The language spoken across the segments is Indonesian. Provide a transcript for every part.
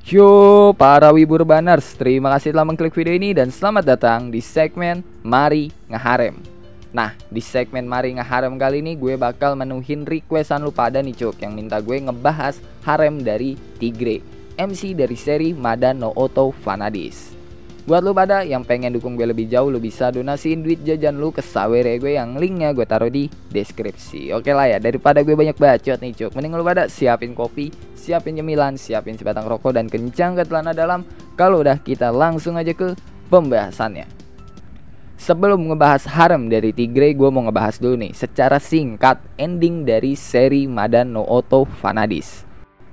Yo, para Wibu Urbaners, terima kasih telah mengklik video ini dan selamat datang di segmen Mari Ngeharem. Nah, di segmen Mari Ngeharem kali ini gue bakal menuhin requestan lu pada nih cuk, yang minta gue ngebahas harem dari Tigre, MC dari seri Mada no Oto Vanadis. Buat lu pada yang pengen dukung gue lebih jauh, lu bisa donasiin duit jajan lu ke sawere gue yang linknya gue taruh di deskripsi. Oke lah ya, daripada gue banyak bacot nih cuk, mending lu pada siapin kopi, siapin cemilan, siapin sebatang rokok dan kencang ke celana dalam. Kalau udah, kita langsung aja ke pembahasannya. Sebelum ngebahas harem dari Tigre, gue mau ngebahas dulu nih secara singkat ending dari seri Mada no Oto Vanadis.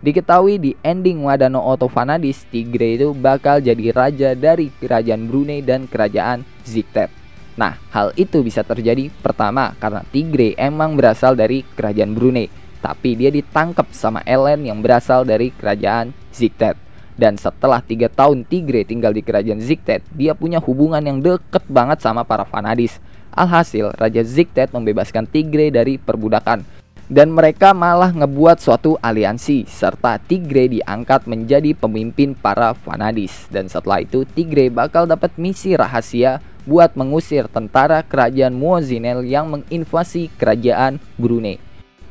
Diketahui di ending Mada no Oto Vanadis, Tigre itu bakal jadi raja dari kerajaan Brunei dan kerajaan Ziktet. Nah, hal itu bisa terjadi pertama karena Tigre emang berasal dari kerajaan Brunei, tapi dia ditangkap sama Elen yang berasal dari kerajaan Ziktet. Dan setelah 3 tahun Tigre tinggal di kerajaan Ziktet, dia punya hubungan yang deket banget sama para Vanadis. Alhasil, Raja Ziktet membebaskan Tigre dari perbudakan. Dan mereka malah ngebuat suatu aliansi, serta Tigre diangkat menjadi pemimpin para Vanadis. Dan setelah itu Tigre bakal dapat misi rahasia buat mengusir tentara kerajaan Muozinel yang menginvasi kerajaan Brunei.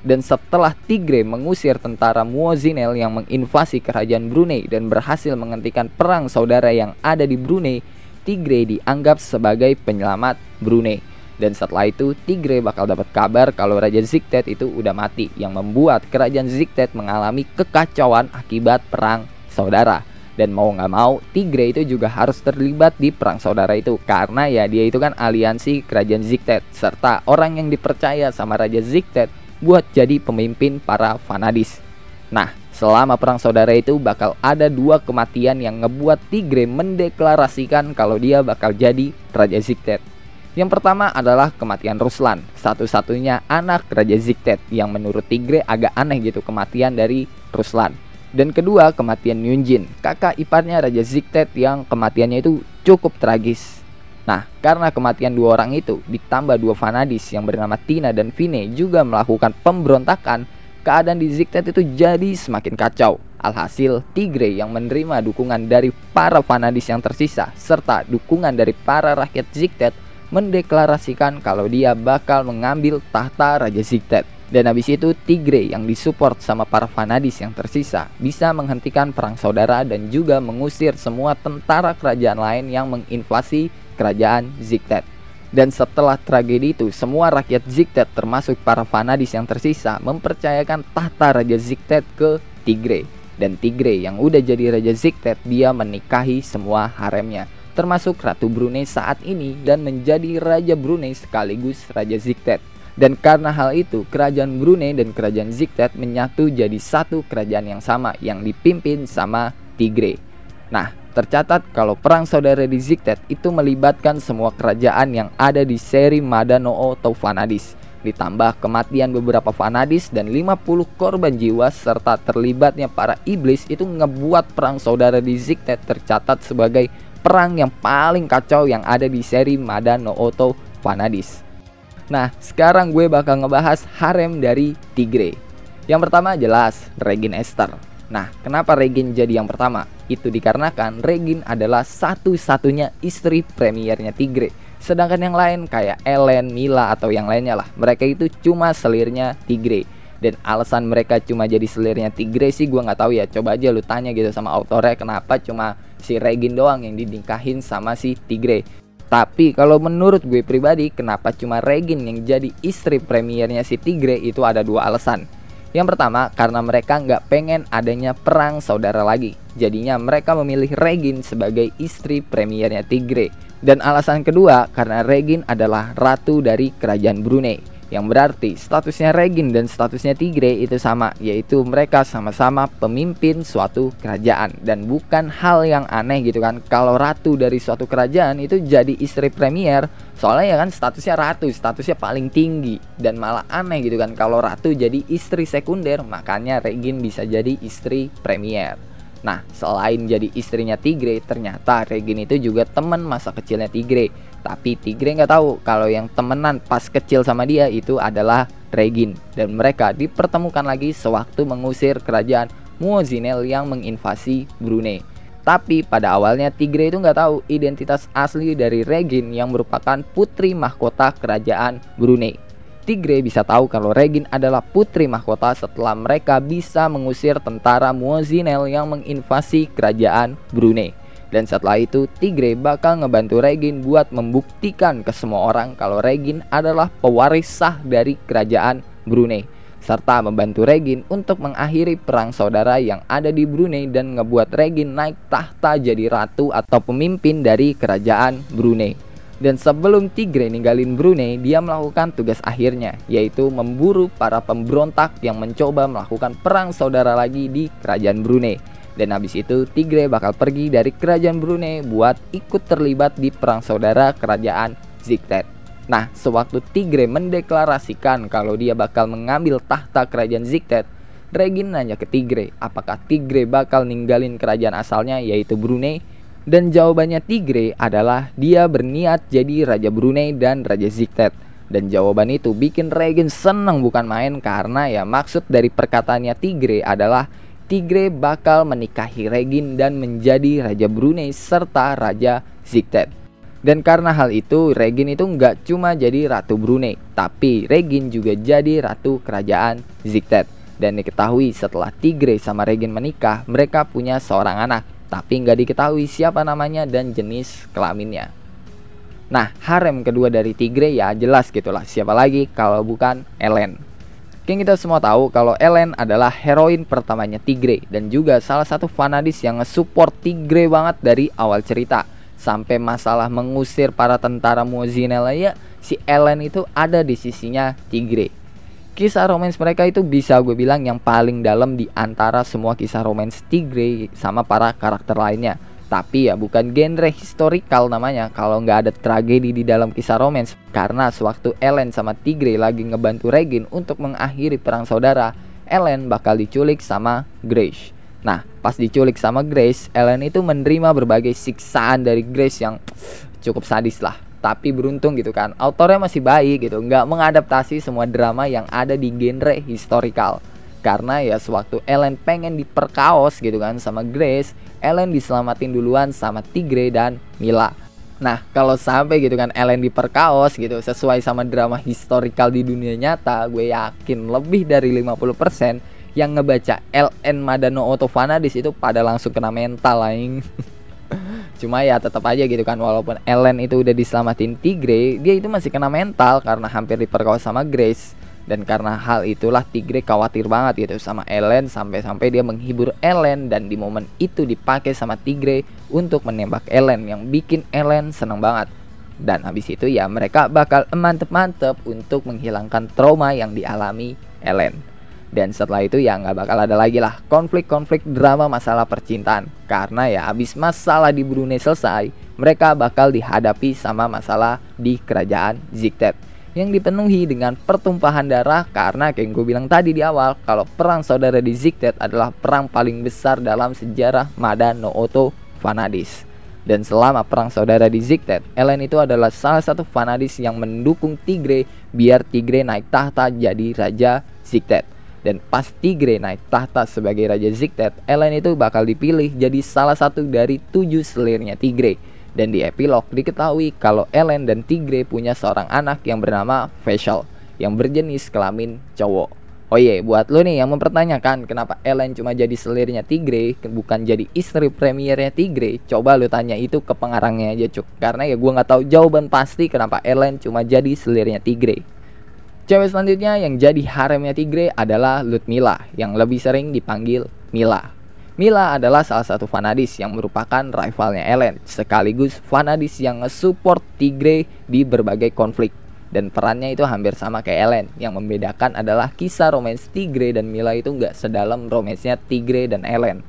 Dan setelah Tigre mengusir tentara Muozinel yang menginvasi kerajaan Brunei dan berhasil menghentikan perang saudara yang ada di Brunei, Tigre dianggap sebagai penyelamat Brunei. Dan setelah itu Tigre bakal dapat kabar kalau Raja Ziktet itu udah mati, yang membuat kerajaan Ziktet mengalami kekacauan akibat perang saudara. Dan mau nggak mau Tigre itu juga harus terlibat di perang saudara itu, karena ya dia itu kan aliansi kerajaan Ziktet serta orang yang dipercaya sama Raja Ziktet buat jadi pemimpin para Vanadis. Nah, selama perang saudara itu bakal ada 2 kematian yang ngebuat Tigre mendeklarasikan kalau dia bakal jadi Raja Ziktet. Yang pertama adalah kematian Ruslan, satu-satunya anak Raja Ziktet, yang menurut Tigre agak aneh gitu kematian dari Ruslan. Dan kedua, kematian Yunjin, kakak iparnya Raja Ziktet, yang kematiannya itu cukup tragis. Nah, karena kematian 2 orang itu ditambah 2 Vanadis yang bernama Tina dan Vine juga melakukan pemberontakan, keadaan di Ziktet itu jadi semakin kacau. Alhasil, Tigre yang menerima dukungan dari para Vanadis yang tersisa serta dukungan dari para rakyat Ziktet mendeklarasikan kalau dia bakal mengambil tahta Raja Ziktet. Dan habis itu Tigre yang disupport sama para Vanadis yang tersisa bisa menghentikan perang saudara dan juga mengusir semua tentara kerajaan lain yang menginvasi kerajaan Ziktet. Dan setelah tragedi itu, semua rakyat Ziktet termasuk para Vanadis yang tersisa mempercayakan tahta Raja Ziktet ke Tigre. Dan Tigre yang udah jadi Raja Ziktet, dia menikahi semua haremnya, termasuk Ratu Brunei saat ini, dan menjadi Raja Brunei sekaligus Raja Ziktet. Dan karena hal itu, kerajaan Brunei dan kerajaan Ziktet menyatu jadi satu kerajaan yang sama yang dipimpin sama Tigre. Nah, tercatat kalau perang saudara di Ziktet itu melibatkan semua kerajaan yang ada di seri Mada no Oto Vanadis, ditambah kematian beberapa Vanadis dan 50 korban jiwa serta terlibatnya para iblis, itu ngebuat perang saudara di Ziktet tercatat sebagai perang yang paling kacau yang ada di seri Mada no Oto Vanadis. Nah, sekarang gue bakal ngebahas harem dari Tigre. Yang pertama jelas Regin Esther. Nah, kenapa Regin jadi yang pertama? Itu dikarenakan Regin adalah satu-satunya istri premiernya Tigre. Sedangkan yang lain kayak Ellen, Mila atau yang lainnya lah, mereka itu cuma selirnya Tigre. Dan alasan mereka cuma jadi selirnya Tigre sih gue nggak tahu ya. Coba aja lu tanya gitu sama autornya kenapa cuma si Regin doang yang dinikahin sama si Tigre. Tapi kalau menurut gue pribadi, kenapa cuma Regin yang jadi istri premiernya si Tigre, itu ada 2 alasan. Yang pertama, karena mereka nggak pengen adanya perang saudara lagi. Jadinya mereka memilih Regin sebagai istri premiernya Tigre. Dan alasan kedua, karena Regin adalah ratu dari kerajaan Brunei, yang berarti statusnya Regin dan statusnya Tigre itu sama, yaitu mereka sama-sama pemimpin suatu kerajaan. Dan bukan hal yang aneh gitu kan kalau ratu dari suatu kerajaan itu jadi istri premier, soalnya ya kan statusnya ratu, statusnya paling tinggi. Dan malah aneh gitu kan kalau ratu jadi istri sekunder, makanya Regin bisa jadi istri premier. Nah, selain jadi istrinya Tigre, ternyata Regin itu juga teman masa kecilnya Tigre. Tapi Tigre nggak tahu kalau yang temenan pas kecil sama dia itu adalah Regin. Dan mereka dipertemukan lagi sewaktu mengusir kerajaan Muozinel yang menginvasi Brunei. Tapi pada awalnya Tigre itu nggak tahu identitas asli dari Regine yang merupakan putri mahkota kerajaan Brunei. Tigre bisa tahu kalau Regine adalah putri mahkota setelah mereka bisa mengusir tentara Muozinel yang menginvasi kerajaan Brunei. Dan setelah itu Tigre bakal ngebantu Regine buat membuktikan ke semua orang kalau Regine adalah pewaris sah dari kerajaan Brunei, serta membantu Regine untuk mengakhiri perang saudara yang ada di Brunei dan ngebuat Regine naik tahta jadi ratu atau pemimpin dari kerajaan Brunei. Dan sebelum Tigre ninggalin Brunei, dia melakukan tugas akhirnya, yaitu memburu para pemberontak yang mencoba melakukan perang saudara lagi di kerajaan Brunei. Dan habis itu Tigre bakal pergi dari kerajaan Brunei buat ikut terlibat di perang saudara kerajaan Ziktet. Nah, sewaktu Tigre mendeklarasikan kalau dia bakal mengambil tahta kerajaan Ziktet, Regine nanya ke Tigre apakah Tigre bakal ninggalin kerajaan asalnya yaitu Brunei. Dan jawabannya Tigre adalah dia berniat jadi Raja Brunei dan Raja Ziktet. Dan jawaban itu bikin Regine seneng bukan main, karena ya maksud dari perkataannya Tigre adalah Tigre bakal menikahi Regine dan menjadi Raja Brunei serta Raja Ziktet. Dan karena hal itu, Regine itu nggak cuma jadi Ratu Brunei, tapi Regine juga jadi Ratu Kerajaan Ziktet. Dan diketahui setelah Tigre sama Regine menikah, mereka punya seorang anak, tapi nggak diketahui siapa namanya dan jenis kelaminnya. Nah, harem kedua dari Tigre ya jelas gitulah, siapa lagi kalau bukan Ellen. Yang kita semua tahu kalau Ellen adalah heroin pertamanya Tigre dan juga salah satu fanatis yang nge-support Tigre banget dari awal cerita. Sampai masalah mengusir para tentara Muozinel aja, si Ellen itu ada di sisinya Tigre. Kisah romance mereka itu bisa gue bilang yang paling dalam di antara semua kisah romance Tigre sama para karakter lainnya. Tapi ya bukan genre historical namanya kalau nggak ada tragedi di dalam kisah romance. Karena sewaktu Ellen sama Tigre lagi ngebantu Regine untuk mengakhiri perang saudara, Ellen bakal diculik sama Grace. Nah, pas diculik sama Grace, Ellen itu menerima berbagai siksaan dari Grace yang cukup sadis lah. Tapi beruntung gitu kan, autornya masih baik gitu, nggak mengadaptasi semua drama yang ada di genre historical. Karena ya sewaktu Ellen pengen diperkaos gitu kan sama Grace, Ellen diselamatin duluan sama Tigre dan Mila. Nah, kalau sampai gitu kan Ellen diperkaos gitu sesuai sama drama historical di dunia nyata, gue yakin lebih dari 50% yang ngebaca LN Madano Auto Fanadis itu pada langsung kena mental lain. Cuma ya tetap aja gitu kan, walaupun Ellen itu udah diselamatin Tigre, dia itu masih kena mental karena hampir diperkosa sama Grace. Dan karena hal itulah Tigre khawatir banget gitu sama Ellen, sampai-sampai dia menghibur Ellen dan di momen itu dipakai sama Tigre untuk menembak Ellen yang bikin Ellen seneng banget. Dan habis itu ya mereka bakal mantep-mantep untuk menghilangkan trauma yang dialami Ellen. Dan setelah itu ya nggak bakal ada lagi lah konflik-konflik drama masalah percintaan. Karena ya abis masalah di Brunei selesai, mereka bakal dihadapi sama masalah di kerajaan Ziktet yang dipenuhi dengan pertumpahan darah. Karena kayak gue bilang tadi di awal, kalau perang saudara di Ziktet adalah perang paling besar dalam sejarah Madano Auto Fanadis. Dan selama perang saudara di Ziktet, Ellen itu adalah salah satu fanadis yang mendukung Tigre biar Tigre naik tahta jadi Raja Ziktet. Dan pas Tigre naik tahta sebagai Raja Ziktet, Ellen itu bakal dipilih jadi salah satu dari 7 selirnya Tigre. Dan di epilog diketahui kalau Ellen dan Tigre punya seorang anak yang bernama Faisal, yang berjenis kelamin cowok. Oh iya, buat lo nih yang mempertanyakan kenapa Ellen cuma jadi selirnya Tigre, bukan jadi istri premiernya Tigre, coba lo tanya itu ke pengarangnya aja cuk. Karena ya gue nggak tahu jawaban pasti kenapa Ellen cuma jadi selirnya Tigre. Cewek selanjutnya yang jadi haremnya Tigre adalah Ludmilla, yang lebih sering dipanggil Mila. Mila adalah salah satu fanadis yang merupakan rivalnya Ellen, sekaligus fanadis yang nge-support Tigre di berbagai konflik. Dan perannya itu hampir sama kayak Ellen. Yang membedakan adalah kisah romance Tigre dan Mila itu nggak sedalam romansnya Tigre dan Ellen.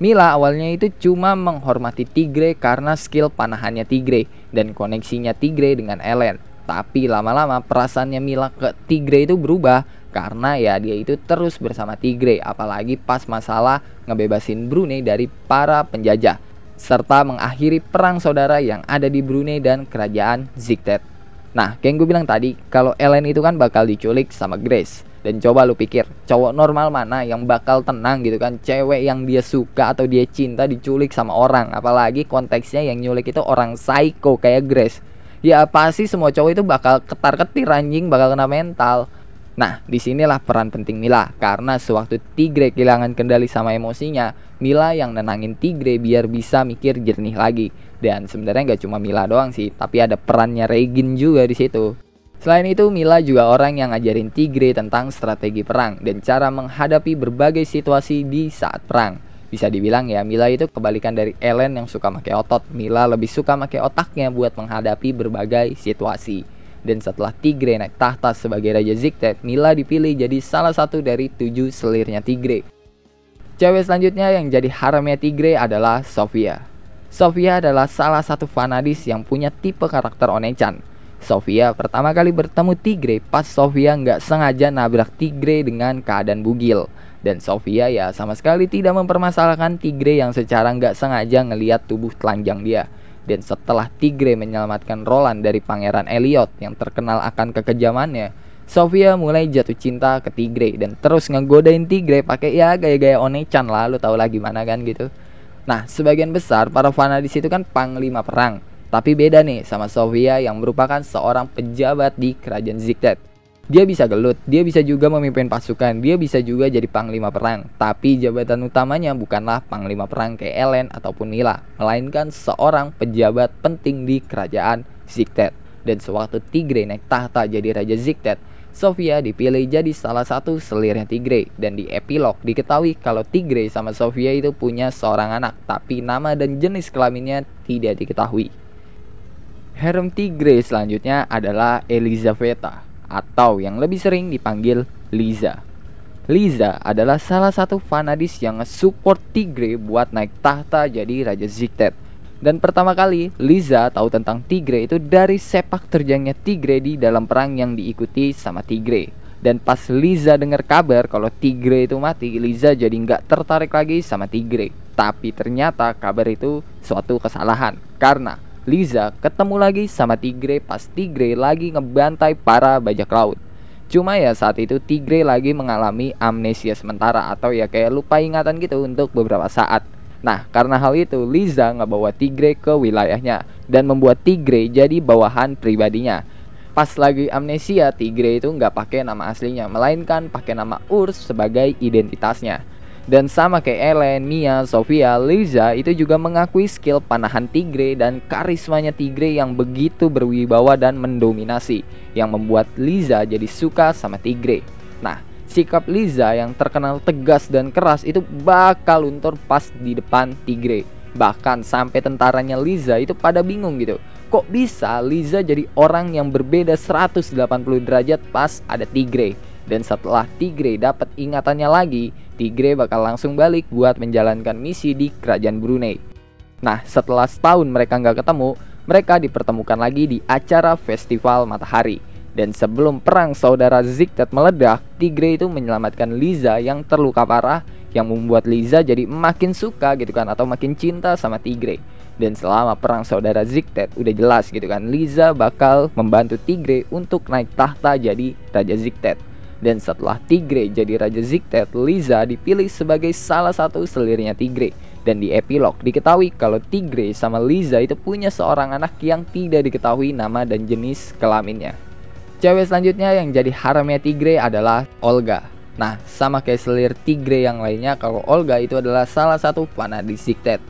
Mila awalnya itu cuma menghormati Tigre karena skill panahannya Tigre dan koneksinya Tigre dengan Ellen. Tapi lama-lama perasaannya Mila ke Tigre itu berubah karena ya dia itu terus bersama Tigre, apalagi pas masalah ngebebasin Brunei dari para penjajah serta mengakhiri perang saudara yang ada di Brunei dan kerajaan Ziktet. Nah, kayak gue bilang tadi, kalau Ellen itu kan bakal diculik sama Grace. Dan Dan coba lu pikir, cowok normal mana yang bakal tenang gitu kan, cewek yang dia suka atau dia cinta diculik sama orang, apalagi konteksnya yang nyulik itu orang psycho kayak Grace. Ya pasti semua cowok itu bakal ketar-ketir anjing, bakal kena mental. Nah, disinilah peran penting Mila, karena sewaktu Tigre kehilangan kendali sama emosinya, Mila yang nenangin Tigre biar bisa mikir jernih lagi. Dan sebenarnya nggak cuma Mila doang sih, tapi ada perannya Regin juga di situ. Selain itu, Mila juga orang yang ngajarin Tigre tentang strategi perang dan cara menghadapi berbagai situasi di saat perang. Bisa dibilang ya, Mila itu kebalikan dari Ellen yang suka pakai otot. Mila lebih suka pakai otaknya buat menghadapi berbagai situasi. Dan setelah Tigre naik tahta sebagai Raja Ziktet, Mila dipilih jadi salah satu dari 7 selirnya Tigre. Cewek selanjutnya yang jadi haremnya Tigre adalah Sofia. Sofia adalah salah satu fanadis yang punya tipe karakter One-chan. Sofia pertama kali bertemu Tigre pas Sofia nggak sengaja nabrak Tigre dengan keadaan bugil. Dan Sofia ya sama sekali tidak mempermasalahkan Tigre yang secara nggak sengaja ngeliat tubuh telanjang dia. Dan setelah Tigre menyelamatkan Roland dari Pangeran Elliot yang terkenal akan kekejamannya, Sofia mulai jatuh cinta ke Tigre dan terus ngegodain Tigre pakai ya gaya-gaya One-chan lah, lu tau lah gimana kan gitu. Nah, sebagian besar para fanadis itu kan panglima perang. Tapi beda nih sama Sofia yang merupakan seorang pejabat di kerajaan Ziktet. Dia bisa gelut, dia bisa juga memimpin pasukan, dia bisa juga jadi panglima perang. Tapi jabatan utamanya bukanlah panglima perang kayak Ellen ataupun Mila, melainkan seorang pejabat penting di kerajaan Ziktet. Dan sewaktu Tigre naik tahta jadi Raja Ziktet, Sofia dipilih jadi salah satu selirnya Tigre. Dan di epilog diketahui kalau Tigre sama Sofia itu punya seorang anak, tapi nama dan jenis kelaminnya tidak diketahui. Harem Tigre selanjutnya adalah Elizaveta, atau yang lebih sering dipanggil Liza. Liza adalah salah satu fanadis yang nge-support Tigre buat naik tahta jadi Raja Ziktet. Dan pertama kali Liza tahu tentang Tigre itu dari sepak terjangnya Tigre di dalam perang yang diikuti sama Tigre. Dan pas Liza dengar kabar kalau Tigre itu mati, Liza jadi nggak tertarik lagi sama Tigre. Tapi ternyata kabar itu suatu kesalahan, karena Liza ketemu lagi sama Tigre pas Tigre lagi ngebantai para bajak laut. Cuma ya saat itu Tigre lagi mengalami amnesia sementara atau ya kayak lupa ingatan gitu untuk beberapa saat. Nah, karena hal itu Liza ngebawa Tigre ke wilayahnya dan membuat Tigre jadi bawahan pribadinya. Pas lagi amnesia, Tigre itu nggak pakai nama aslinya, melainkan pakai nama Urs sebagai identitasnya. Dan sama kayak Ellen, Mia, Sofia, Liza itu juga mengakui skill panahan Tigre dan karismanya Tigre yang begitu berwibawa dan mendominasi, yang membuat Liza jadi suka sama Tigre. Nah, sikap Liza yang terkenal tegas dan keras itu bakal luntur pas di depan Tigre. Bahkan sampai tentaranya Liza itu pada bingung gitu. Kok bisa Liza jadi orang yang berbeda 180 derajat pas ada Tigre? Dan setelah Tigre dapat ingatannya lagi, Tigre bakal langsung balik buat menjalankan misi di kerajaan Brunei. Nah, setelah setahun mereka nggak ketemu, mereka dipertemukan lagi di acara Festival Matahari. Dan sebelum perang saudara Ziktet meledak, Tigre itu menyelamatkan Liza yang terluka parah, yang membuat Liza jadi makin suka gitu kan, atau makin cinta sama Tigre. Dan selama perang saudara Ziktet udah jelas gitu kan, Liza bakal membantu Tigre untuk naik tahta jadi Raja Ziktet. Dan setelah Tigre jadi Raja Ziktet, Liza dipilih sebagai salah satu selirnya Tigre. Dan di epilog diketahui kalau Tigre sama Liza itu punya seorang anak yang tidak diketahui nama dan jenis kelaminnya. Cewek selanjutnya yang jadi haremnya Tigre adalah Olga. Nah, sama kayak selir Tigre yang lainnya, kalau Olga itu adalah salah satu fanadis Ziktet.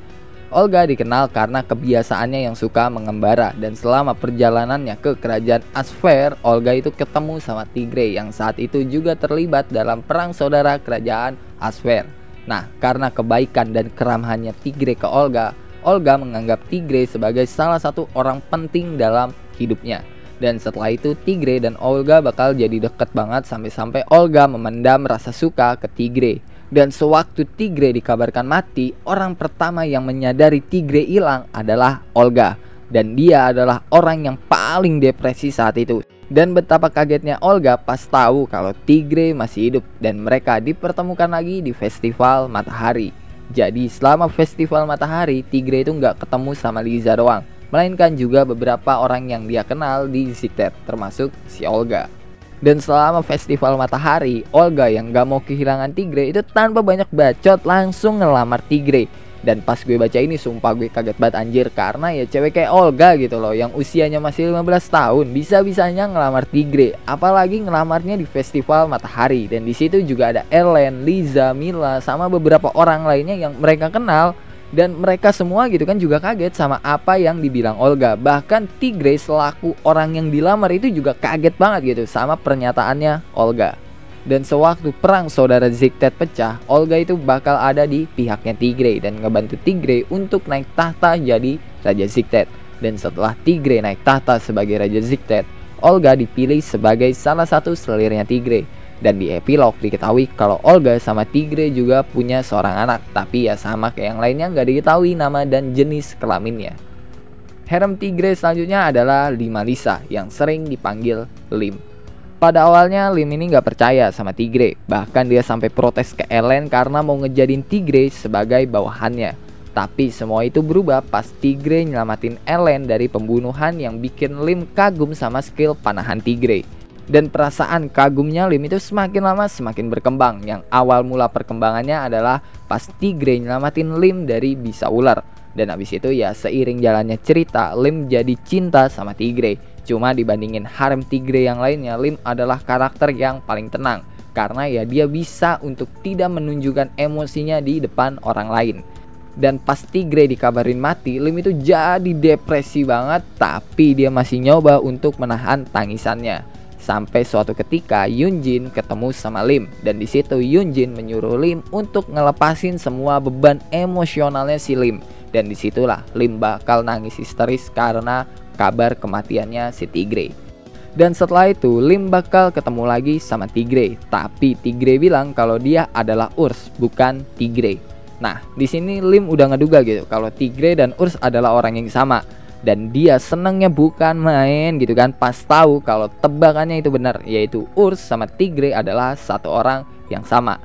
Olga dikenal karena kebiasaannya yang suka mengembara, dan selama perjalanannya ke kerajaan Asfer, Olga itu ketemu sama Tigre yang saat itu juga terlibat dalam perang saudara kerajaan Asfer. Nah, karena kebaikan dan keramahannya Tigre ke Olga, Olga menganggap Tigre sebagai salah satu orang penting dalam hidupnya. Dan setelah itu Tigre dan Olga bakal jadi deket banget sampai-sampai Olga memendam rasa suka ke Tigre. Dan sewaktu Tigre dikabarkan mati, orang pertama yang menyadari Tigre hilang adalah Olga. Dan dia adalah orang yang paling depresi saat itu. Dan betapa kagetnya Olga pas tahu kalau Tigre masih hidup dan mereka dipertemukan lagi di Festival Matahari. Jadi selama Festival Matahari, Tigre itu nggak ketemu sama Liza doang, melainkan juga beberapa orang yang dia kenal di Ziktet, termasuk si Olga. Dan selama festival matahari, Olga yang gak mau kehilangan Tigray itu tanpa banyak bacot langsung ngelamar Tigray. Dan pas gue baca ini sumpah gue kaget banget anjir, karena ya cewek kayak Olga gitu loh yang usianya masih 15 tahun bisa-bisanya ngelamar Tigray, apalagi ngelamarnya di festival matahari. Dan di situ juga ada Ellen, Liza, Mila sama beberapa orang lainnya yang mereka kenal. Dan mereka semua gitu kan juga kaget sama apa yang dibilang Olga. Bahkan Tigray selaku orang yang dilamar itu juga kaget banget gitu sama pernyataannya Olga. Dan sewaktu perang saudara Ziktet pecah, Olga itu bakal ada di pihaknya Tigray dan ngebantu Tigray untuk naik tahta jadi Raja Ziktet. Dan setelah Tigray naik tahta sebagai Raja Ziktet, Olga dipilih sebagai salah satu selirnya Tigray. Dan di epilog diketahui kalau Olga sama Tigray juga punya seorang anak, tapi ya sama kayak yang lainnya nggak diketahui nama dan jenis kelaminnya. Harem Tigray selanjutnya adalah Limalisa yang sering dipanggil Lim. Pada awalnya Lim ini nggak percaya sama Tigray, bahkan dia sampai protes ke Ellen karena mau ngejadiin Tigray sebagai bawahannya. Tapi semua itu berubah pas Tigray nyelamatin Ellen dari pembunuhan yang bikin Lim kagum sama skill panahan Tigray. Dan perasaan kagumnya Lim itu semakin lama semakin berkembang. Yang awal mula perkembangannya adalah pas Tigray nyelamatin Lim dari bisa ular. Dan abis itu ya seiring jalannya cerita, Lim jadi cinta sama Tigray. Cuma dibandingin harem Tigray yang lainnya, Lim adalah karakter yang paling tenang, karena ya dia bisa untuk tidak menunjukkan emosinya di depan orang lain. Dan pas Tigray dikabarin mati, Lim itu jadi depresi banget, tapi dia masih nyoba untuk menahan tangisannya. Sampai suatu ketika Yunjin ketemu sama Lim, dan di situ Yunjin menyuruh Lim untuk ngelepasin semua beban emosionalnya si Lim. Dan disitulah Lim bakal nangis histeris karena kabar kematiannya si Tigray. Dan setelah itu Lim bakal ketemu lagi sama Tigray, tapi Tigray bilang kalau dia adalah Urs, bukan Tigray. Nah, di sini Lim udah ngeduga gitu kalau Tigray dan Urs adalah orang yang sama. Dan dia senengnya bukan main gitu kan pas tahu kalau tebakannya itu benar, yaitu Urs sama Tigray adalah satu orang yang sama.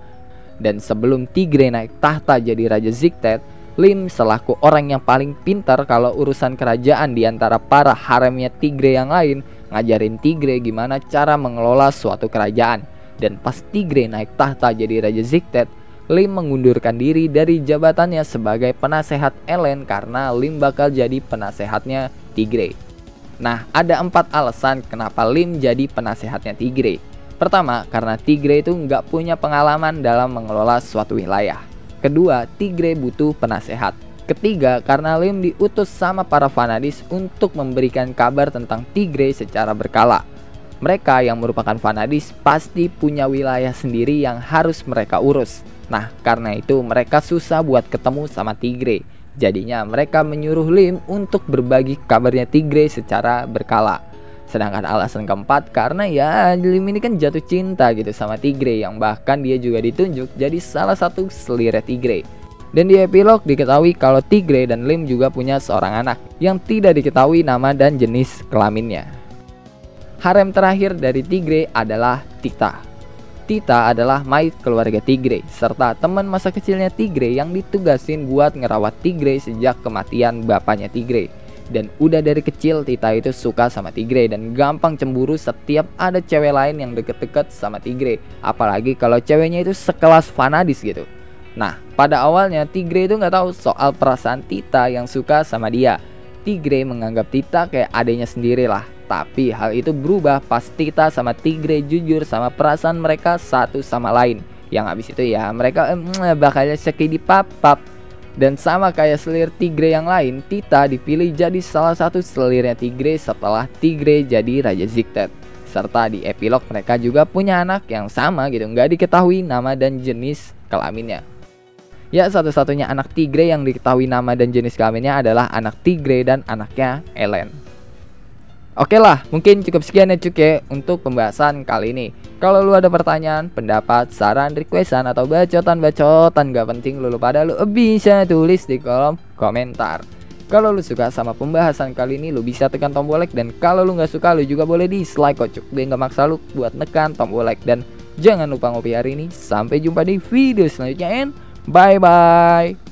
Dan sebelum Tigray naik tahta jadi Raja Ziktet, Lim selaku orang yang paling pintar kalau urusan kerajaan di antara para haremnya Tigray yang lain, ngajarin Tigray gimana cara mengelola suatu kerajaan. Dan pas Tigray naik tahta jadi Raja Ziktet, Lim mengundurkan diri dari jabatannya sebagai penasehat Ellen karena Lim bakal jadi penasehatnya Tigray. Nah, ada 4 alasan kenapa Lim jadi penasehatnya Tigray. Pertama, karena Tigray itu nggak punya pengalaman dalam mengelola suatu wilayah. Kedua, Tigray butuh penasehat. Ketiga, karena Lim diutus sama para Vanadis untuk memberikan kabar tentang Tigray secara berkala. Mereka yang merupakan Vanadis pasti punya wilayah sendiri yang harus mereka urus. Nah, karena itu mereka susah buat ketemu sama Tigray. Jadinya mereka menyuruh Lim untuk berbagi kabarnya Tigray secara berkala. Sedangkan alasan keempat, karena ya Lim ini kan jatuh cinta gitu sama Tigray, yang bahkan dia juga ditunjuk jadi salah satu selirnya Tigray. Dan di epilog diketahui kalau Tigray dan Lim juga punya seorang anak yang tidak diketahui nama dan jenis kelaminnya. Harem terakhir dari Tigray adalah Tita. Tita adalah maid keluarga Tigray serta teman masa kecilnya Tigray yang ditugasin buat ngerawat Tigray sejak kematian bapaknya Tigray. Dan udah dari kecil Tita itu suka sama Tigray dan gampang cemburu setiap ada cewek lain yang deket-deket sama Tigray, apalagi kalau ceweknya itu sekelas Vanadis gitu. Nah, pada awalnya Tigray itu nggak tahu soal perasaan Tita yang suka sama dia. Tigray menganggap Tita kayak adenya sendiri lah. Tapi hal itu berubah pas Tita sama Tigray jujur sama perasaan mereka satu sama lain. Yang habis itu ya mereka bakalnya sekidi papap. Dan sama kayak selir Tigray yang lain, Tita dipilih jadi salah satu selirnya Tigray setelah Tigray jadi Raja Ziktet. Serta di epilog mereka juga punya anak yang sama gitu, nggak diketahui nama dan jenis kelaminnya. Ya, satu-satunya anak Tigray yang diketahui nama dan jenis kelaminnya adalah anak Tigray dan anaknya Ellen. Oke lah, mungkin cukup sekian ya cuy untuk pembahasan kali ini. Kalau lu ada pertanyaan, pendapat, saran, requestan, atau bacotan-bacotan gak penting lu pada lu bisa tulis di kolom komentar. Kalau lu suka sama pembahasan kali ini, lu bisa tekan tombol like. Dan kalau lu gak suka, lu juga boleh dislike kocok. Gue gak maksa lu buat nekan tombol like. Dan jangan lupa ngopi hari ini. Sampai jumpa di video selanjutnya and bye-bye.